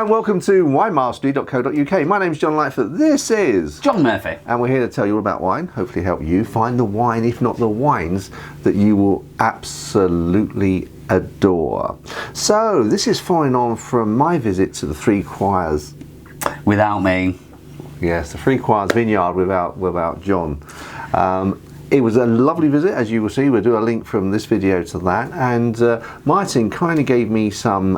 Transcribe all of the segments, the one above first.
and welcome to winemastery.co.uk. My name's John Lightfoot. This is John Murphy. And we're here to tell you all about wine, hopefully help you find the wine, if not the wines, that you will absolutely adore. So, this is following on from my visit to the Three Choirs. Without me. Yes, the Three Choirs Vineyard without John. It was a lovely visit, as you will see. We'll do a link from this video to that. And Martin kindly gave me some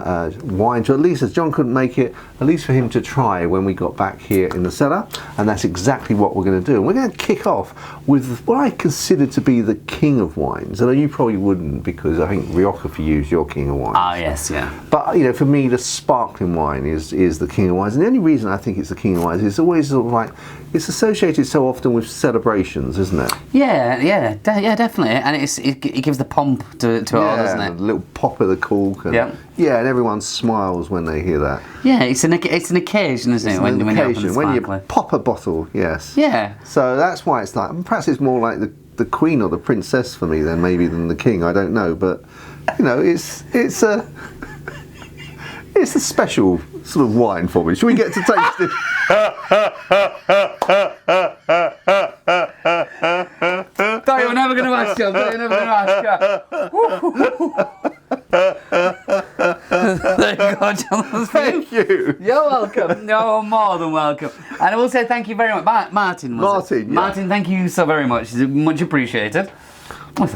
wine to, at least as John couldn't make it, at least for him to try when we got back here in the cellar. And that's exactly what we're going to do. And we're going to kick off with what I consider to be the king of wines. And you probably wouldn't, because I think Rioja for you is your king of wines. Ah, yes, yeah. But, you know, for me, the sparkling wine is the king of wines. And the only reason I think it's the king of wines is always sort of like, it's associated so often with celebrations, isn't it? Yeah, definitely. And it gives the pomp to it all, doesn't it? A little pop of the cork. And, yeah, and everyone smiles when they hear that. Yeah, it's an occasion, isn't it? When you pop a bottle, yes. Yeah. So that's why it's like, perhaps it's more like the queen or the princess for me than the king. I don't know, but you know, it's a special sort of wine for me. Should we get to taste it? Thought you were never going to ask, John. There you go, John. Thank you. You're welcome. You're more than welcome. And I will say thank you very much. Martin, Martin, thank you so very much. It's much appreciated. Oh, it's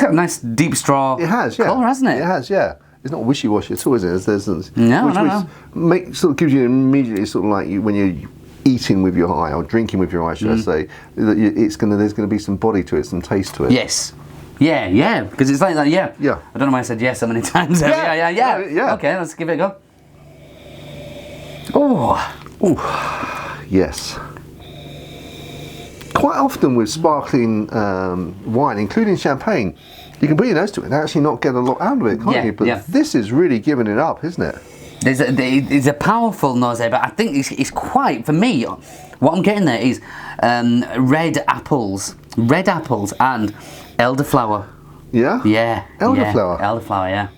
got a nice deep straw. It has, yeah. Colour, hasn't it? It has, yeah. It's not wishy-washy at all, is it? No. Sort of gives you immediately sort of like when you're eating with your eye or drinking with your eye, should I say? That there's going to be some body to it, some taste to it. Yes. Yeah. Because it's like that. Yeah. I don't know why I said yes so many times. Yeah. Okay, let's give it a go. Oh. Yes. Quite often with sparkling wine, including champagne, you can put your nose to it and actually not get a lot out of it, can't you? But this is really giving it up, isn't it? There's a powerful nose there, but I think it's quite, for me, what I'm getting there is red apples and elderflower. Yeah? Yeah. Elderflower? Elderflower, yeah.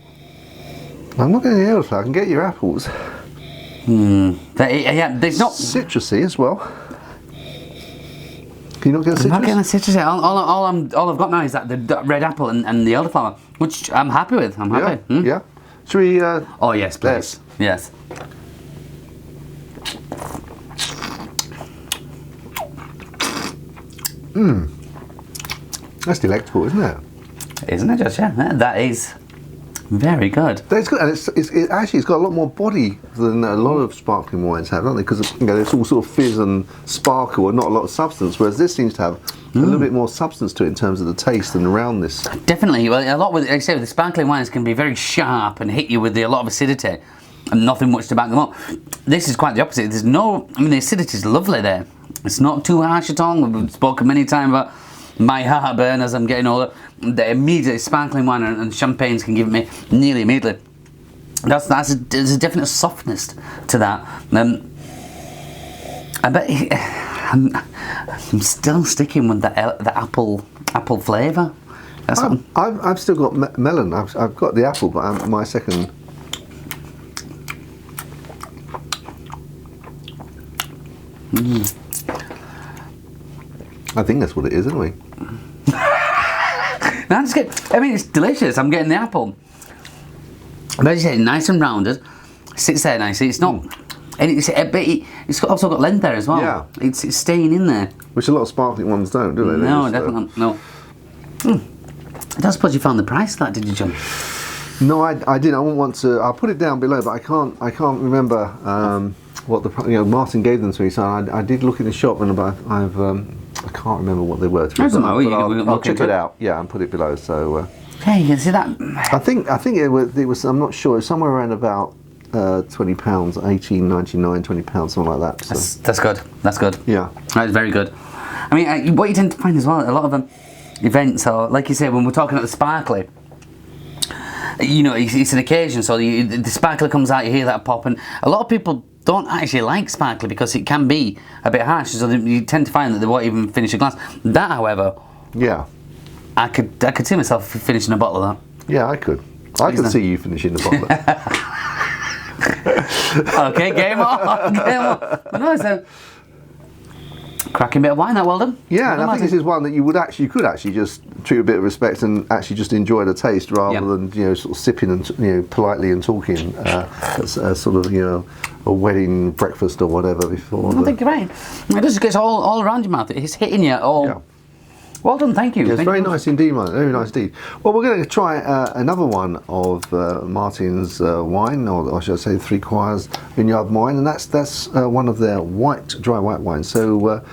I'm not getting the elderflower, I can get your apples. There's not... Citrusy as well. Can you not get the citrus? I'm not getting the citrus. All I've got now is that the red apple and the elderflower, which I'm happy with. I'm happy. Yeah. Should we? Oh yes, please. Yes. That's delectable, isn't it? Isn't it, Josh? Yeah, that is very good. It's good, and it's got a lot more body than a lot of sparkling wines have, don't they? Because it's all sort of fizz and sparkle and not a lot of substance, whereas this seems to have a little bit more substance to it in terms of the taste and roundness. Definitely. Well, a lot with, like I say, the sparkling wines can be very sharp and hit you with a lot of acidity and nothing much to back them up. This is quite the opposite. The acidity is lovely there. It's not too harsh at all. We've spoken many times about my heartburn as I'm getting older. The immediate sparkling wine and champagnes can give me nearly immediately. There's a definite softness to that. I bet I'm still sticking with the apple flavour. I've still got melon. I've got the apple, but my second. I think that's what it is, anyway. That's good. I mean, it's delicious. I'm getting the apple. But as you say, nice and rounded. Sits there nicely. It's not. And it's also got length there as well. Yeah. It's staying in there. Which a lot of sparkling ones don't, do they? No, definitely no. I don't suppose you found the price of that, did you, John? No, I didn't. I wouldn't want to. I'll put it down below, but I can't remember what Martin gave them to me. So I did look in the shop, and I can't remember what they were. I'll check it out. Yeah, and put it below. So. Hey, you can see that. I think it was. I'm not sure. It was somewhere around about £20, £18.99, £20, something like that. So. That's good. That's good. Yeah, that's very good. I mean, what you tend to find as well, a lot of events, or like you say, when we're talking about the sparkly, you know, it's an occasion, so the sparkler comes out, you hear that pop, and a lot of people don't actually like sparkly because it can be a bit harsh, so you tend to find that they won't even finish a glass. That, however, yeah, I could see myself finishing a bottle of that. Yeah, I could see you finishing the bottle of that. Okay, game on, game on. But no, it's a cracking bit of wine. That well done. Yeah, and I think this is one that you could actually just treat with a bit of respect and actually just enjoy the taste rather than sort of sipping and politely and talking sort of a wedding breakfast or whatever before. I think you're right. It just gets all around your mouth. It's hitting you all. Yeah. Well done, thank you. Yeah, it's very nice indeed, man. Very nice indeed. Well, we're going to try another one of Martin's wine, or should I say, Three Choirs Vineyard wine, and that's one of their dry white wines. So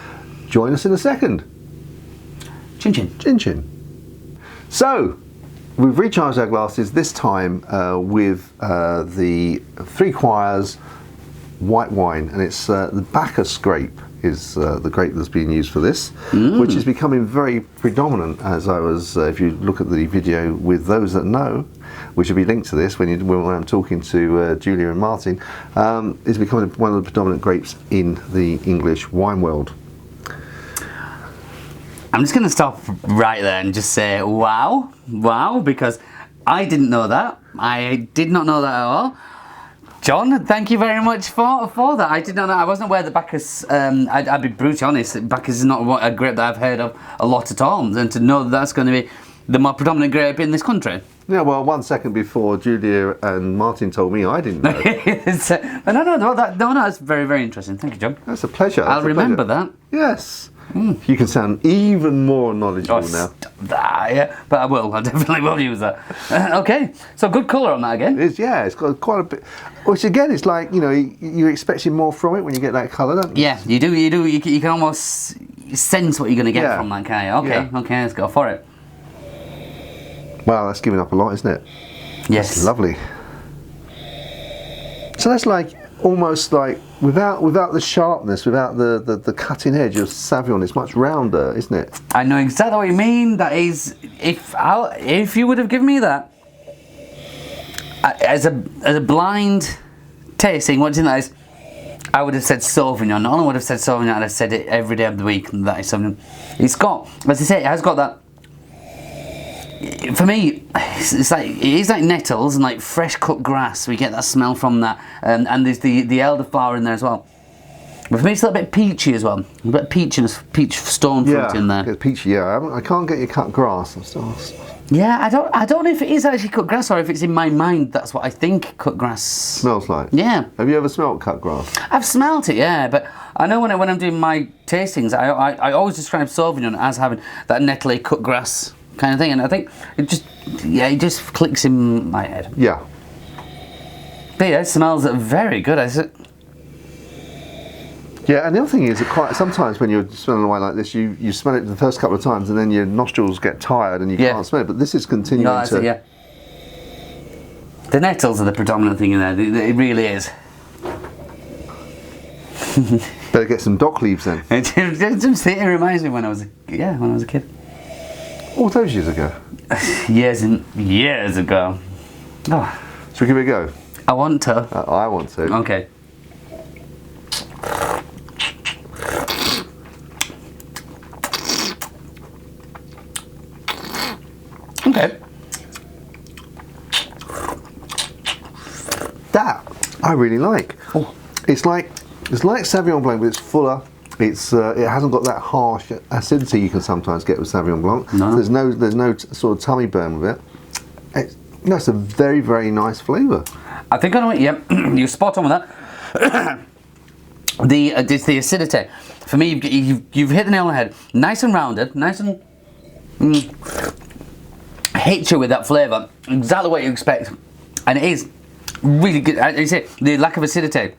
join us in a second. Chin chin. Chin chin. So we've recharged our glasses this time with the Three Choirs white wine, and it's the Bacchus grape. Is the grape that's being used for this, which is becoming very predominant. As I was, if you look at the video with those that know, which will be linked to this when I'm talking to Julia and Martin, is becoming one of the predominant grapes in the English wine world. I'm just going to stop right there and just say, wow, because I didn't know that. I did not know that at all. John, thank you very much for that. I did not know. I wasn't aware that Bacchus. I'd be brutally honest. Bacchus is not a grape that I've heard of a lot at all, and to know that that's going to be the more predominant grape in this country. Yeah, well, 1 second before Julia and Martin told me, I didn't know. No, that's very, very interesting. Thank you, John. That's a pleasure. I'll remember that. Yes. You can sound even more knowledgeable now. Yeah, but I will. I definitely will use that. Okay, so good colour on that again. It's got quite a bit. Which again, it's like you're expecting more from it when you get that colour, don't you? Yeah, you do. You can almost sense what you're going to get from that, can you? Okay, let's go for it. Wow, that's giving up a lot, isn't it? Yes. That's lovely. So that's like almost like without the sharpness, without the cutting edge of Sauvignon, it's much rounder, isn't it? I know exactly what you mean. That is, if you would have given me that as a blind tasting, what do you think that is? I would have said Sauvignon. Not only would have said Sauvignon, I'd have said it every day of the week. And that is Sauvignon. It's got, as I say, it has got that. For me, it is like nettles and like fresh cut grass. We get that smell from that, and there's the elderflower in there as well. But for me, it's a little bit peachy as well. A bit of peach stone fruit in there. It's peachy. Yeah, I can't get your cut grass. Yeah, I don't know if it is actually cut grass or if it's in my mind. That's what I think cut grass smells like. Yeah. Have you ever smelled cut grass? I've smelt it, yeah, but I know when I'm doing my tastings, I always describe Sauvignon as having that nettly cut grass kind of thing, and I think it just clicks in my head. Yeah. But yeah, it smells very good. Yeah, and the other thing is that sometimes when you're smelling a wine like this, you smell it the first couple of times, and then your nostrils get tired and you can't smell it. But this is continuing to. Yeah. The nettles are the predominant thing in there. It really is. Better get some dock leaves then. It reminds me when I was a kid. All those years ago. Years and years ago. Oh. Shall we give it a go? I want to. I want to. Okay. Okay. That I really like. Oh. It's like Sauvignon Blanc, but it's fuller. It hasn't got that harsh acidity you can sometimes get with Sauvignon Blanc. No. There's no sort of tummy burn with it. It's a very, very nice flavour. I think I know it. Yeah, you're spot on with that. It's the acidity. For me, you've hit the nail on the head. Nice and rounded, nice and hits you with that flavour. Exactly what you expect, and it is really good. As you say, the lack of acidity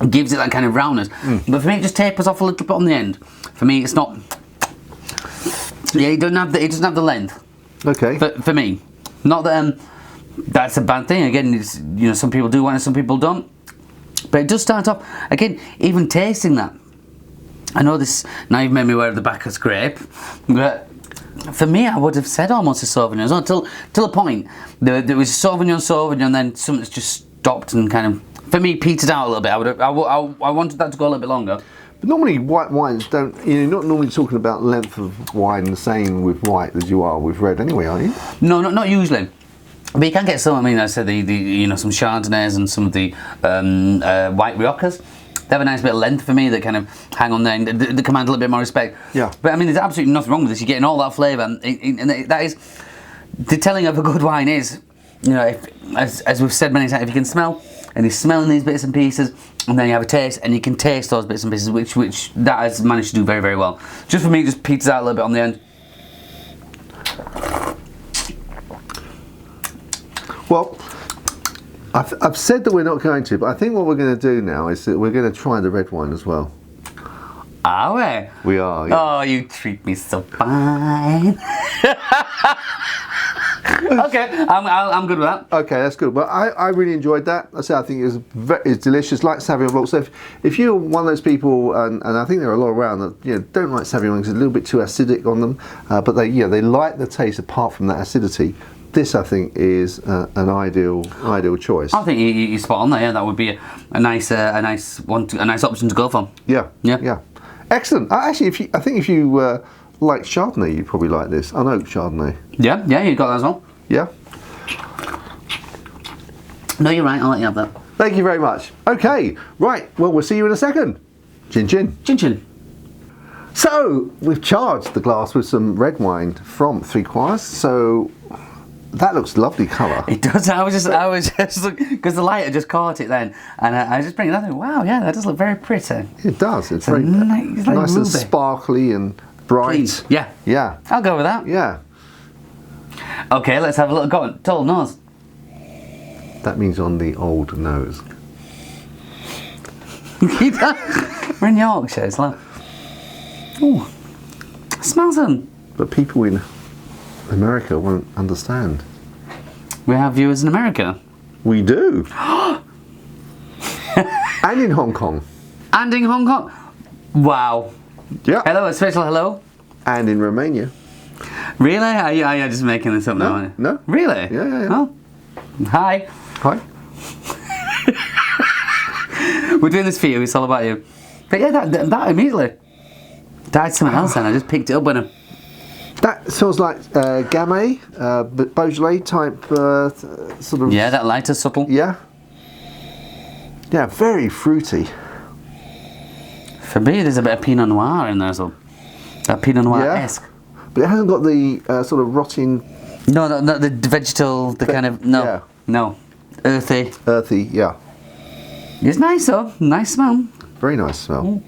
gives it that kind of roundness, but for me, it just tapers off a little bit on the end. For me, it's not. Yeah, it doesn't have the length. Okay. For me, not that that's a bad thing. Again, it's, some people do want it, some people don't. But it does start off again. Even tasting that, I know this now. You've made me aware of the Bacchus grape, but for me, I would have said almost a Sauvignon as well. Till a point, there was Sauvignon, and then something's just stopped and kind of, for me, petered out a little bit. I wanted that to go a little bit longer. But normally white wines don't, you're not normally talking about length of wine the same with white as you are with red anyway, are you? No, not usually. But you can get some. I mean, I said the some Chardonnays and some of the white Riojas. They have a nice bit of length for me that kind of hang on there and they command a little bit more respect. Yeah. But I mean, there's absolutely nothing wrong with this. You're getting all that flavour, and that is the telling of a good wine is, as we've said many times, if you can smell and you're smelling these bits and pieces, and then you have a taste and you can taste those bits and pieces, which that has managed to do very, very well. Just for me, it just peters out a little bit on the end. Well, I've said that we're not going to, but I think what we're going to do now is that we're going to try the red wine as well. Are we? We are. Yeah. Oh, you treat me so fine. Okay, I'm good with that. Okay, that's good. Well, I really enjoyed that. I think it's delicious, like Sauvignon Blanc. So if you're one of those people, and I think there are a lot around that don't like Sauvignon Blanc, it's a little bit too acidic on them, but they like the taste apart from that acidity. This, I think, is an ideal choice. I think you're spot on there. Yeah, that would be a nice option to go for. Yeah. Excellent. Actually, if you like Chardonnay, you'd probably like this. An oak Chardonnay. Yeah, you got that as well. Yeah. No, you're right. I'll let you have that. Thank you very much. Okay, right. Well, we'll see you in a second. Chin chin. Chin chin. So we've charged the glass with some red wine from Three Choirs. So that looks lovely colour. It does. I was just because the light had just caught it then, and I was just bringing that. Wow, yeah, that does look very pretty. It does. It's very nice and sparkly and bright. Clean. Yeah. I'll go with that. Yeah. Okay, let's have a look. Go on, total nose. That means on the old nose. We're in Yorkshire, it's like, oh, smells them. But people in America won't understand. We have viewers in America. We do. And in Hong Kong. And in Hong Kong. Wow. Yeah. Hello, a special hello. And in Romania. Really? Are you just making this up now? Aren't you? No. Really? Yeah. Oh. Hi. Hi. We're doing this for you. It's all about you. But yeah, that immediately died something else, and I just picked it up when I. That smells like Gamay, Beaujolais type sort of. Yeah, that lighter, subtle. Yeah. Yeah, very fruity. For me, there's a bit of Pinot Noir in there, so that Pinot Noir-esque. But it hasn't got the sort of rotting. No, the vegetal, kind of no, earthy. Earthy, yeah. It's nice though, nice smell. Very nice smell.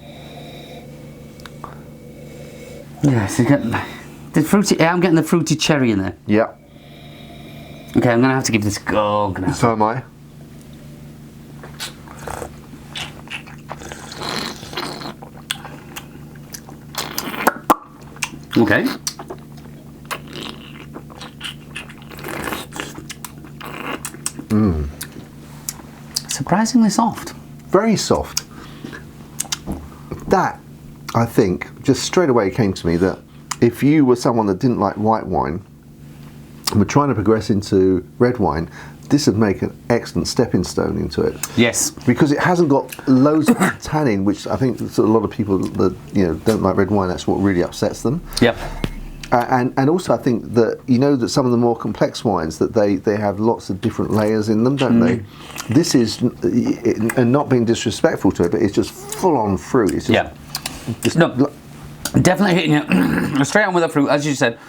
Yes, you get the fruity. I'm getting the fruity cherry in there. Yeah. Okay, I'm gonna have to give this a go. So am I. Okay. Surprisingly soft. Very soft. That, I think, just straight away came to me that if you were someone that didn't like white wine and were trying to progress into red wine, this would make an excellent stepping stone into it. Yes. Because it hasn't got loads of tannin, which I think a lot of people that don't like red wine, that's what really upsets them. Yep. And also I think that that some of the more complex wines that they have lots of different layers in them, don't they? This is, and not being disrespectful to it, but it's just full on fruit. It's just, no, definitely hitting it straight on with the fruit, as you said.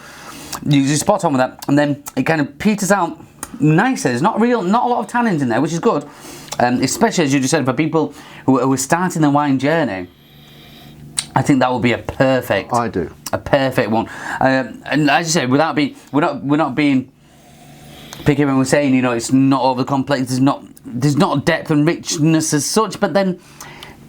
You're spot on with that, and then it kind of peters out nicer. There's not a lot of tannins in there, which is good, especially as you just said for people who are starting the wine journey. I think that would be a perfect. I do. A perfect one, and as you said, without being, we're not being picky when we're saying it's not over complex. There's not depth and richness as such, but then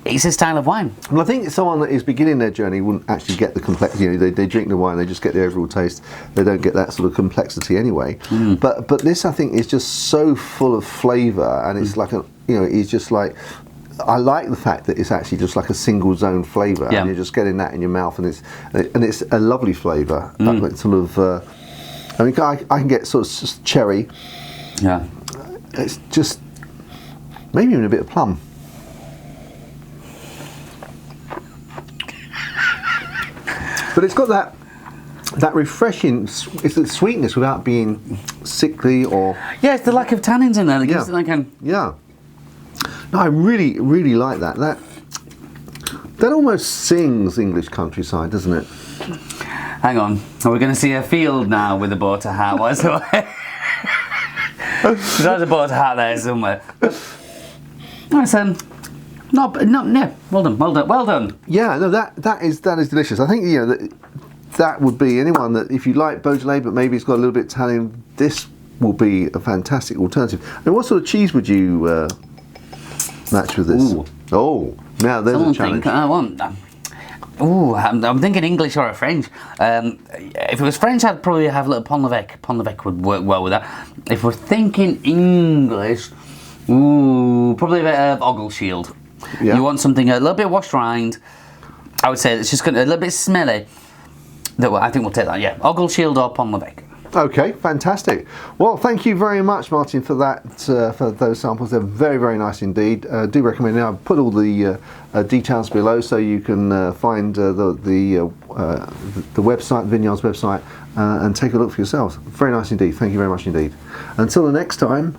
it's a style of wine. Well, I think someone that is beginning their journey wouldn't actually get the complexity. They drink the wine, they just get the overall taste. They don't get that sort of complexity anyway. But this, I think, is just so full of flavour, and it's like it's just like. I like the fact that it's actually just like a single zone flavour, and you're just getting that in your mouth, and it's a lovely flavour. Like sort of, I mean, I can get sort of just cherry. Yeah. It's just maybe even a bit of plum. But it's got that that refreshing, it's the sweetness without being sickly or... Yeah, it's the lack of tannins in there that gives it like a... Yeah. No, I really, really like that. That almost sings English countryside, doesn't it? Hang on. Are we going to see a field now with a boater hat? What's the way? There's a boater hat there somewhere. Nice, no, well done. Yeah, no, that is delicious. I think that would be anyone that, if you like Beaujolais but maybe it's got a little bit of tannin, this will be a fantastic alternative. And what sort of cheese would you match with this? Ooh. Oh, now there's a challenge. I'm thinking English or a French. If it was French, I'd probably have a little Pont l'Evêque. Pont l'Evêque would work well with that. If we're thinking English, probably a bit of Ogleshield. Yeah. You want something a little bit washed rind. I would say it's just going to a little bit smelly. I think we'll take that. Yeah, Ogleshield or Pont l'Evêque. Okay, fantastic. Well, thank you very much, Martin, for that. For those samples, they're very, very nice indeed. Do recommend it. I've put all the details below, so you can find the website, the Vineyard's website, and take a look for yourselves. Very nice indeed. Thank you very much indeed. Until the next time.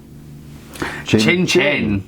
Chin chin.